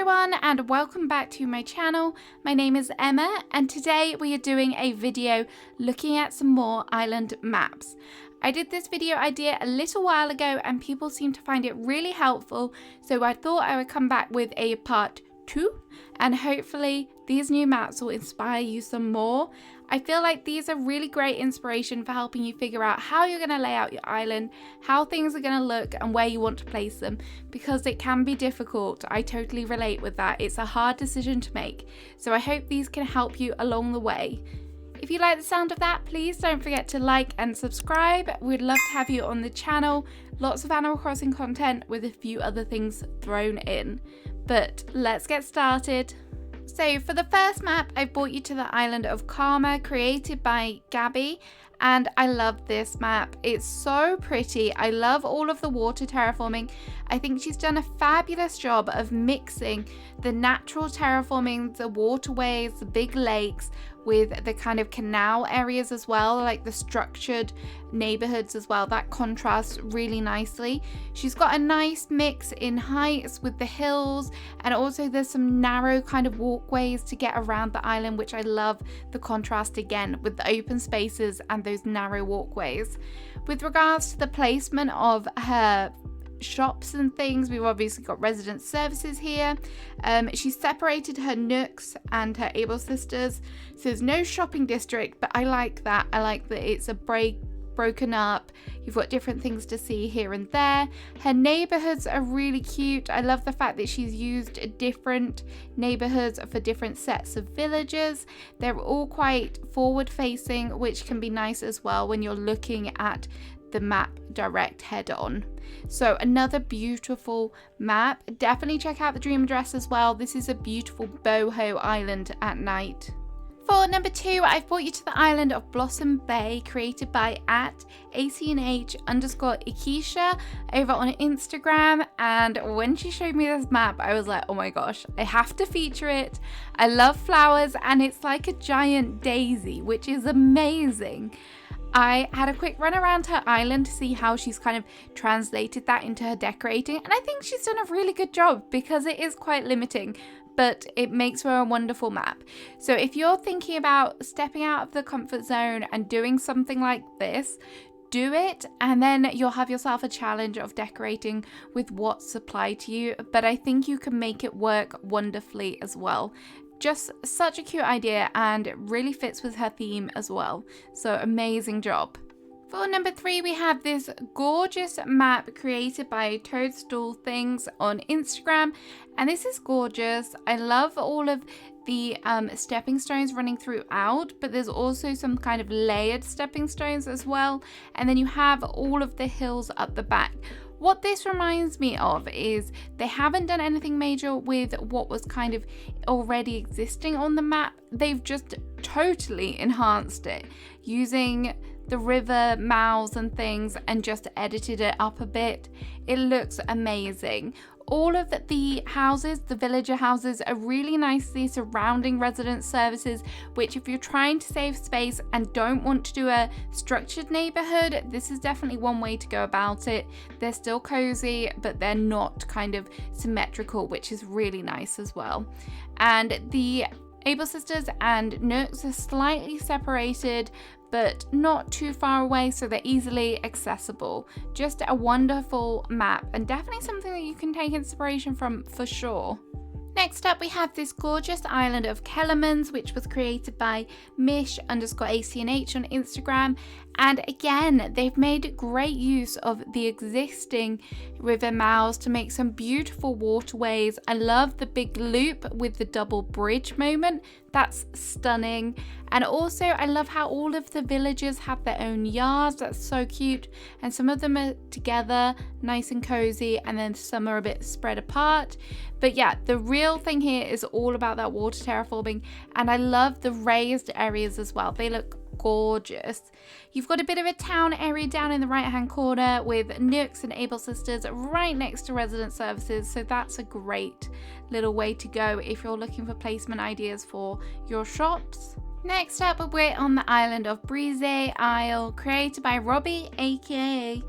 everyone and welcome back to my channel. My name is Emma and today we are doing a video looking at some more island maps. I did this video idea a little while ago and people seem to find it really helpful, so I thought I would come back with a part 2 and hopefully these new maps will inspire you some more. I feel like these are really great inspiration for helping you figure out how you're going to lay out your island, how things are going to look and where you want to place them, because it can be difficult. I totally relate with that. It's a hard decision to make. So I hope these can help you along the way. If you like the sound of that, please don't forget to like and subscribe. We'd love to have you on the channel. Lots of Animal Crossing content with a few other things thrown in. But let's get started. So for the first map, I brought you to the island of Karma, created by Gabby, and I love this map. It's so pretty. I love all of the water terraforming. I think she's done a fabulous job of mixing the natural terraforming, the waterways, the big lakes, with the kind of canal areas as well, like the structured neighborhoods as well. That contrasts really nicely. She's got a nice mix in heights with the hills, and also there's some narrow kind of walkways to get around the island, which I love the contrast again with the open spaces and those narrow walkways. With regards to the placement of her shops and things, we've obviously got resident services here. She's separated her nooks and her able sisters, so there's no shopping district, but I like that. I like that it's a broken up. You've got different things to see here and there. Her neighborhoods are really cute. I love the fact that she's used different neighborhoods for different sets of villagers. They're all quite forward facing, which can be nice as well when you're looking at the map direct head on. So another beautiful map. Definitely check out the dream address as well. This is a beautiful boho island at night. For number 2, I've brought you to the island of Blossom Bay, created by @ACNH_Ikisha over on Instagram. And when she showed me this map, I was like, oh my gosh, I have to feature it. I love flowers and it's like a giant daisy, which is amazing. I had a quick run around her island to see how she's kind of translated that into her decorating, and I think she's done a really good job because it is quite limiting, but it makes for a wonderful map. So if you're thinking about stepping out of the comfort zone and doing something like this, do it, and then you'll have yourself a challenge of decorating with what's supplied to you, but I think you can make it work wonderfully as well. Just such a cute idea, and it really fits with her theme as well. So amazing job. For number 3, we have this gorgeous map created by Toadstool Things on Instagram, and this is gorgeous. I love all of the stepping stones running throughout, but there's also some kind of layered stepping stones as well, and then you have all of the hills up the back. What this reminds me of is they haven't done anything major with what was kind of already existing on the map. They've just totally enhanced it using the river mouths and things and just edited it up a bit. It looks amazing. All of the houses, the villager houses, are really nicely surrounding resident services, which if you're trying to save space and don't want to do a structured neighborhood, this is definitely one way to go about it. They're still cozy, but they're not kind of symmetrical, which is really nice as well. And the able sisters and nooks are slightly separated, but not too far away, so they're easily accessible. Just a wonderful map, and definitely something that you can take inspiration from for sure. Next up, we have this gorgeous island of Kellerman's, which was created by Mish_ACNH on Instagram. And again, they've made great use of the existing river mouths to make some beautiful waterways. I love the big loop with the double bridge moment. That's stunning. And also, I love how all of the villagers have their own yards. That's so cute. And some of them are together, nice and cozy, and then some are a bit spread apart. But yeah, the real thing here is all about that water terraforming. And I love the raised areas as well. They look gorgeous. You've got a bit of a town area down in the right hand corner with nooks and able sisters right next to resident services, so that's a great little way to go if you're looking for placement ideas for your shops. Next up, we're on the island of Brisey Isle, created by Robbie aka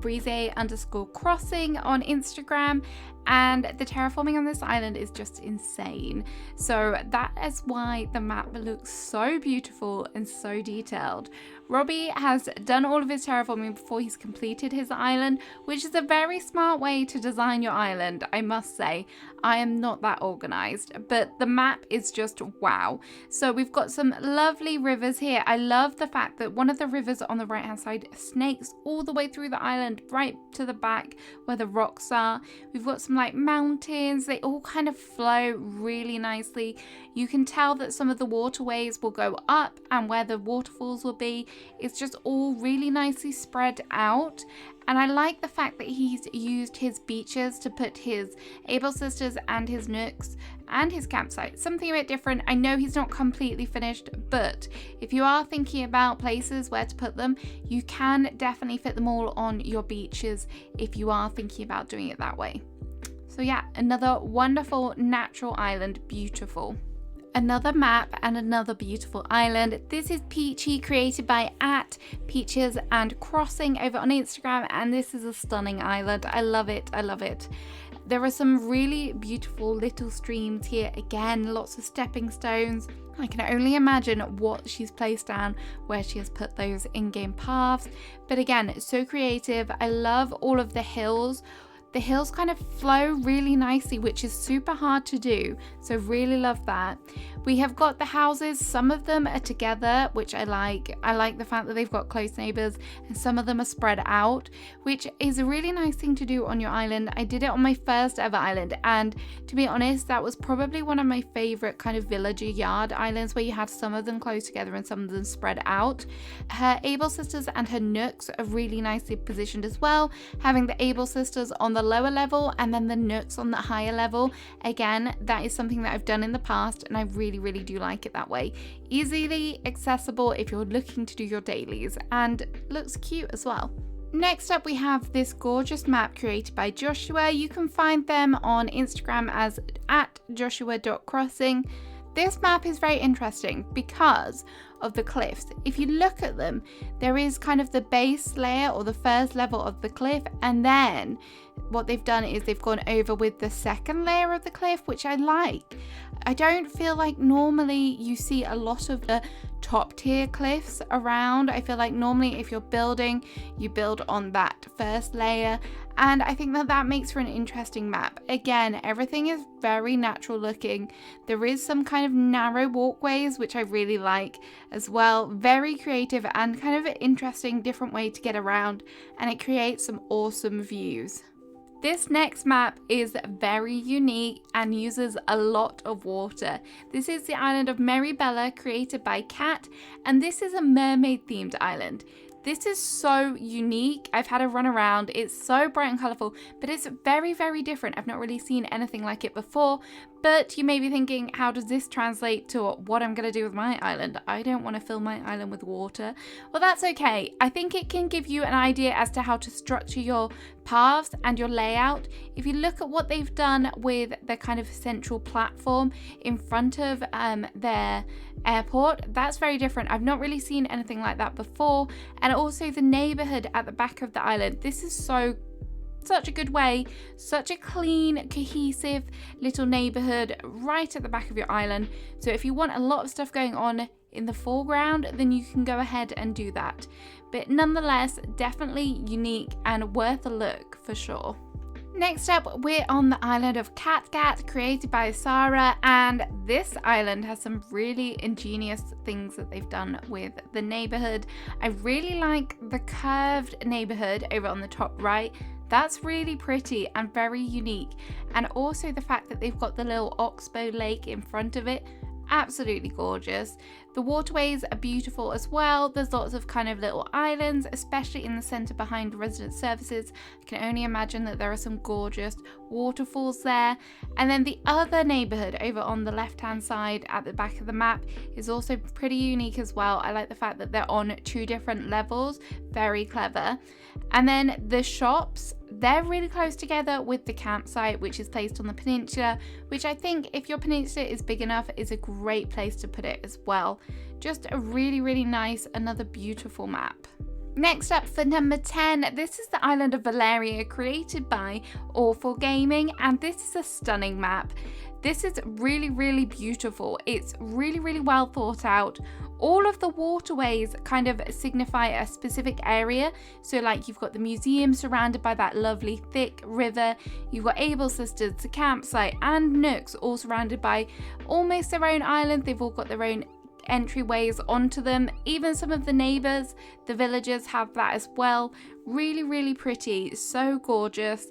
Brisey_crossing on Instagram. And the terraforming on this island is just insane. So that is why the map looks so beautiful and so detailed. Robbie has done all of his terraforming before he's completed his island, which is a very smart way to design your island, I must say. I am not that organized, but the map is just wow. So we've got some lovely rivers here. I love the fact that one of the rivers on the right hand side snakes all the way through the island right to the back where the rocks are. We've got some like mountains, they all kind of flow really nicely. You can tell that some of the waterways will go up and where the waterfalls will be. It's just all really nicely spread out. And I like the fact that he's used his beaches to put his Able Sisters and his nooks and his campsite. Something a bit different. I know he's not completely finished, but if you are thinking about places where to put them, you can definitely fit them all on your beaches if you are thinking about doing it that way. So yeah, another wonderful natural island, beautiful. Another map and another beautiful island. This is Peachy, created by @Peaches&Crossing over on Instagram, and this is a stunning island. I love it, I love it. There are some really beautiful little streams here. Again, lots of stepping stones. I can only imagine what she's placed down where she has put those in-game paths. But again, it's so creative. I love all of the hills. The hills kind of flow really nicely, which is super hard to do. So really love that. We have got the houses. Some of them are together, which I like. I like the fact that they've got close neighbors, and some of them are spread out, which is a really nice thing to do on your island. I did it on my first ever island, and to be honest, that was probably one of my favorite kind of villager yard islands, where you had some of them close together and some of them spread out. Her Able Sisters and her nooks are really nicely positioned as well, having the Able Sisters on the lower level and then the nooks on the higher level. Again, that is something that I've done in the past, and I really do like it that way. Easily accessible if you're looking to do your dailies, and looks cute as well. Next up, we have this gorgeous map created by Joshua. You can find them on Instagram as @Joshua.crossing. This map is very interesting because of the cliffs. If you look at them, there is kind of the base layer or the first level of the cliff, and then what they've done is they've gone over with the second layer of the cliff, which I like. I don't feel like normally you see a lot of the top tier cliffs around. I feel like normally if you're building, you build on that first layer, and I think that that makes for an interesting map. Again, everything is very natural looking. There is some kind of narrow walkways, which I really like as well. Very creative and kind of an interesting different way to get around, and it creates some awesome views. This next map is very unique and uses a lot of water. This is the island of Meribella, created by Kat, and this is a mermaid themed island. This is so unique. I've had a run around. It's so bright and colourful, but it's very different. I've not really seen anything like it before. But you may be thinking, how does this translate to what I'm going to do with my island? I don't want to fill my island with water. Well, that's okay. I think it can give you an idea as to how to structure your paths and your layout. If you look at what they've done with the kind of central platform in front of their airport, that's very different. I've not really seen anything like that before. And also the neighborhood at the back of the island. This is such a good way, such a clean, cohesive little neighborhood right at the back of your island. So if you want a lot of stuff going on in the foreground, then you can go ahead and do that. But nonetheless, definitely unique and worth a look for sure. Next up, we're on the island of Cat, created by Sara, and this island has some really ingenious things that they've done with the neighborhood. I really like the curved neighborhood over on the top right. That's really pretty and very unique, and also the fact that they've got the little oxbow lake in front of it. Absolutely gorgeous. The waterways are beautiful as well. There's lots of kind of little islands, especially in the center behind resident services. I can only imagine that there are some gorgeous waterfalls there. And then the other neighborhood over on the left hand side at the back of the map is also pretty unique as well. I like the fact that they're on 2 different levels. Very clever. And then the shops, they're really close together with the campsite, which is placed on the peninsula, which I think if your peninsula is big enough is a great place to put it as well. Just a really nice, another beautiful map. Next up for number 10, this is the island of Valeria, created by Awful Gaming, and this is a stunning map. This is really, really beautiful. It's really, really well thought out. All of the waterways kind of signify a specific area. So like you've got the museum surrounded by that lovely thick river. You've got Able Sisters, the campsite, and Nooks all surrounded by almost their own island. They've all got their own entryways onto them. Even some of the neighbours, the villagers, have that as well. Really, really pretty. So gorgeous.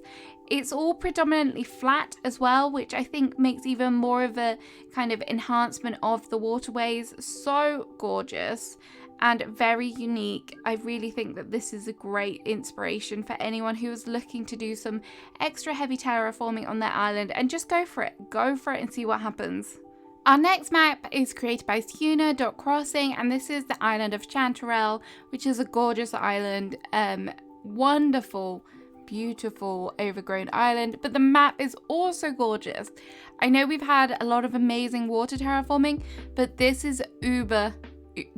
It's all predominantly flat as well, which I think makes even more of a kind of enhancement of the waterways. So gorgeous and very unique. I really think that this is a great inspiration for anyone who is looking to do some extra heavy terraforming on their island, and just go for it. Go for it and see what happens. Our next map is created by Joshua.crossing, and this is the island of Chanterelle, which is a gorgeous island. Wonderful, beautiful overgrown island, but the map is also gorgeous. I know we've had a lot of amazing water terraforming, but this is uber.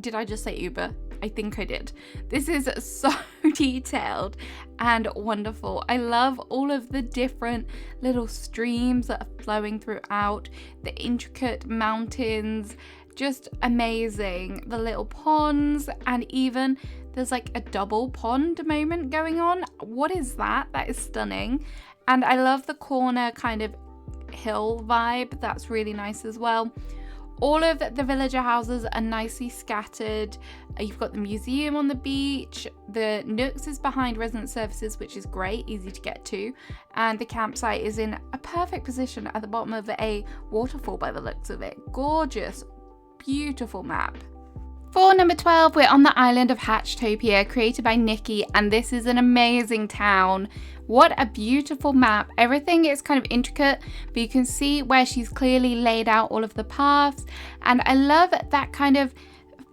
Did I just say uber? I think I did. This is so detailed and wonderful. I love all of the different little streams that are flowing throughout, the intricate mountains, just amazing. The little ponds, and even there's like a double pond moment going on. What is that? That is stunning. And I love the corner kind of hill vibe. That's really nice as well. All of the villager houses are nicely scattered. You've got the museum on the beach. The Nooks is behind resident services, which is great, easy to get to. And the campsite is in a perfect position at the bottom of a waterfall by the looks of it. Gorgeous, beautiful map. For number 12, we're on the island of Hatchtopia, created by Nikki, and this is an amazing town. What a beautiful map. Everything is kind of intricate, but you can see where she's clearly laid out all of the paths, and I love that kind of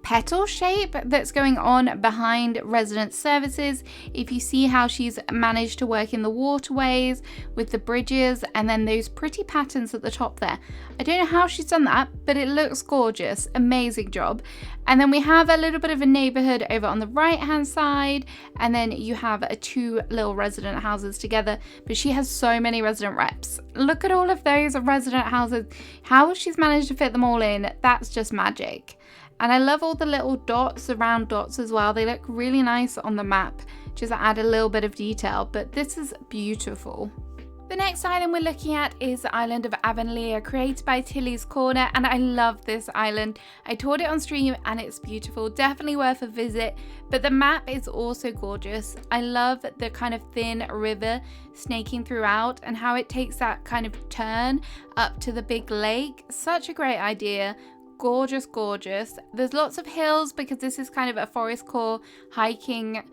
petal shape that's going on behind resident services. If you see how she's managed to work in the waterways with the bridges and then those pretty patterns at the top there. I don't know how she's done that, but it looks gorgeous. Amazing job. And then we have a little bit of a neighborhood over on the right hand side, and then you have two little resident houses together, but she has so many resident reps. Look at all of those resident houses. How she's managed to fit them all in, that's just magic. And I love all the little dots, the round dots as well. They look really nice on the map, just add a little bit of detail, but this is beautiful. The next island we're looking at is the island of Avonlea, created by Tilly's Corner, and I love this island. I toured it on stream and it's beautiful, definitely worth a visit, but the map is also gorgeous. I love the kind of thin river snaking throughout and how it takes that kind of turn up to the big lake. Such a great idea. Gorgeous, gorgeous. There's lots of hills because this is kind of a forest core hiking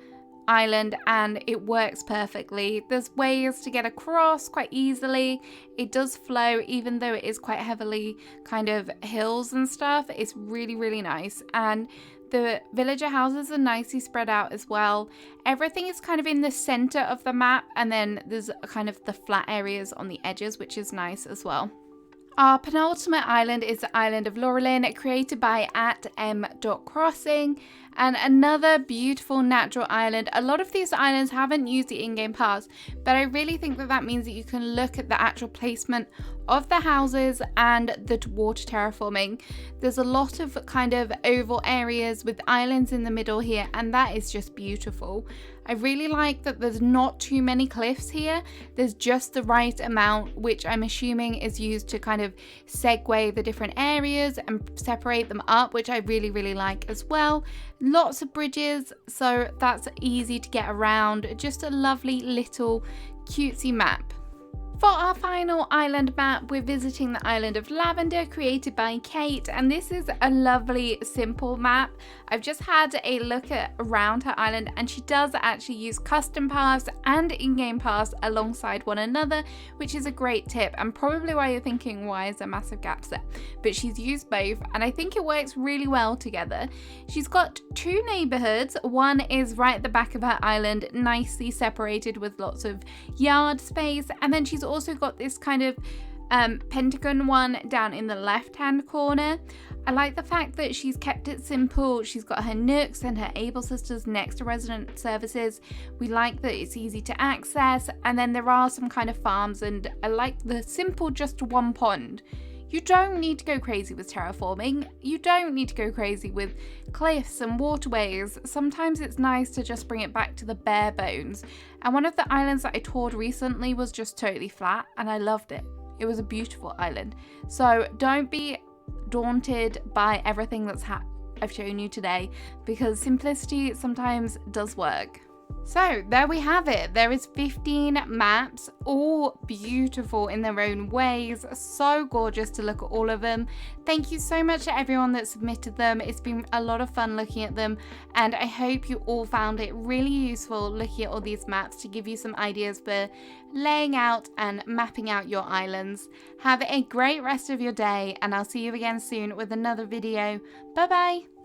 island, and it works perfectly. There's ways to get across quite easily. It does flow even though it is quite heavily kind of hills and stuff. It's really, really nice, and the villager houses are nicely spread out as well. Everything is kind of in the center of the map, and then there's kind of the flat areas on the edges, which is nice as well. Our penultimate island is the island of Laurel, created by @m.crossing, and another beautiful natural island. A lot of these islands haven't used the in-game pass, but I really think that that means that you can look at the actual placement of the houses and the water terraforming. There's a lot of kind of oval areas with islands in the middle here, and that is just beautiful. I really like that there's not too many cliffs here. There's just the right amount, which I'm assuming is used to kind of segue the different areas and separate them up, which I really, really like as well. Lots of bridges, so that's easy to get around. Just a lovely little cutesy map. For our final island map, we're visiting the island of Lavender, created by Kait, and this is a lovely, simple map. I've just had a look around her island, and she does actually use custom paths and in-game paths alongside one another, which is a great tip, and probably why you're thinking, why is there massive gaps there? But she's used both, and I think it works really well together. She's got two neighborhoods. One is right at the back of her island, nicely separated with lots of yard space, and then she's also got this kind of Pentagon one down in the left hand corner. I like the fact that she's kept it simple. She's got her nooks and her able sisters next to resident services. We like that it's easy to access, and then there are some kind of farms, and I like the simple just one pond. You don't need to go crazy with terraforming. You don't need to go crazy with cliffs and waterways. Sometimes it's nice to just bring it back to the bare bones. And one of the islands that I toured recently was just totally flat, and I loved it. It was a beautiful island. So don't be daunted by everything that's I've shown you today, because simplicity sometimes does work. So there we have it. There is 15 maps, all beautiful in their own ways. So gorgeous to look at all of them. Thank you so much to everyone that submitted them. It's been a lot of fun looking at them, and I hope you all found it really useful looking at all these maps to give you some ideas for laying out and mapping out your islands. Have a great rest of your day, and I'll see you again soon with another video. Bye bye.